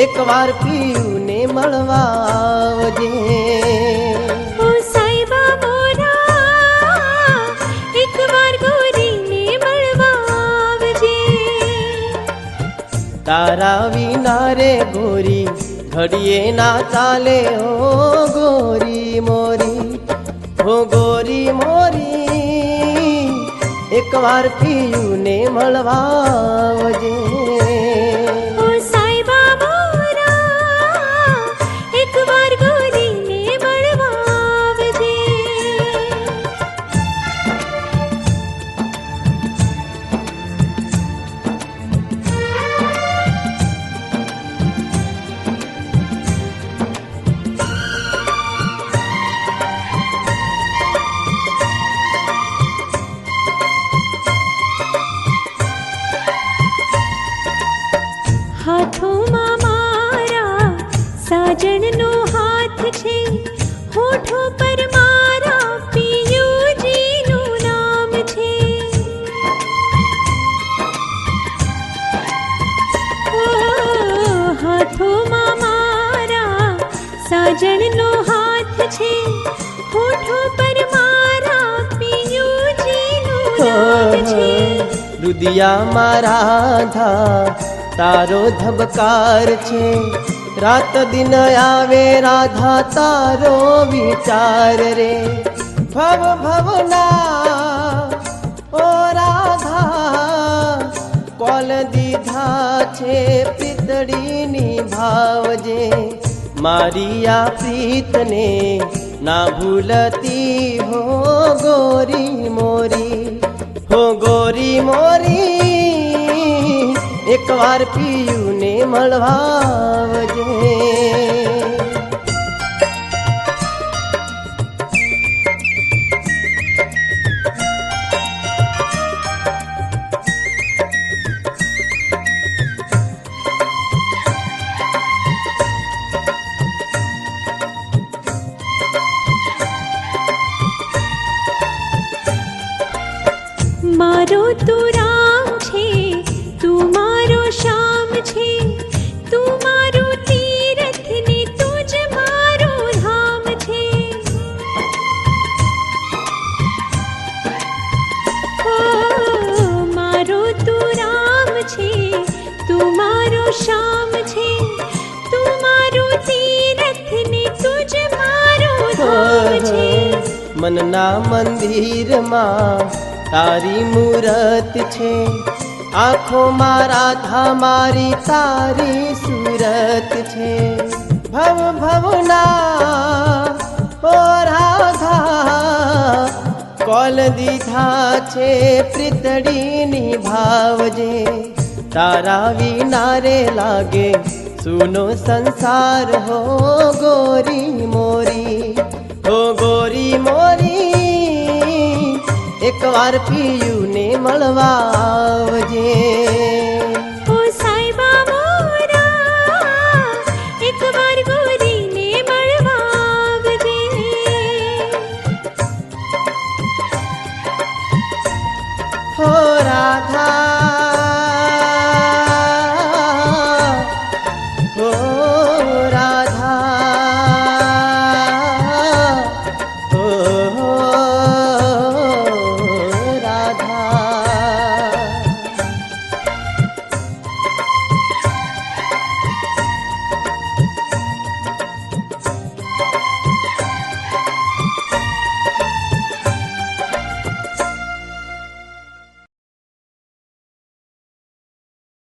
એક વાર પિયુને મળવા આવજે। ઓ સાઈબા મોરા એક વાર ગોરીને મળવા આવજે। તારા વિના રે ગોરી ઘડીએ ના ચાલે ઓ ગોરી મોરી, ઓ ગોરી મોરી એક વાર પિયુને મળવા આવજે। ઓ સાઈબા મોરા એક વાર ગોરીને મળવા આવજે। હાથોમાં મારા સાજણનો હાથ છે, હોઠો પર મારા પિયુજીનું નામ છે। ઓ હાથોમાં મારા સાજણનો હાથ છે, હોઠો પર મારા પિયુજીનું નામ છે। રુદિયામાં રાધા તારો ધબકાર છે, રાત દિન આવે રાધા તારો વિચાર રે। ભવ ભવના ઓ રાધા કોલ દીધા છે પિતળીની ભાવજે। મારી આ પ્રીતને ના ભૂલતી હો ગોરી મોરી, હો ગોરી મોરી એક વાર પિયુને મળવા આવજે। મારો તું રામ છે, તું મારો શ્યામ છે, તું મારું તીરથ ને તું જ મારું ધામ છે। ઓ મારો તું રામ છે, તું મારો શ્યામ છે, તું મારું તીરથ ને તું જ મારું ધામ છે। મનના મંદિરમાં તારી મૂરત છે, આંખોમાં રાધા મારી તારી સુરત છે। ભવ ભવના ઓ રાધા કોલ દીધા છે પ્રીતડીની ભાવજે। તારા વિના રે લાગે સુનો સંસાર હો ગોરી મોરી, હો ગોરી મોરી એક વાર પિયુને મળવા આવજે।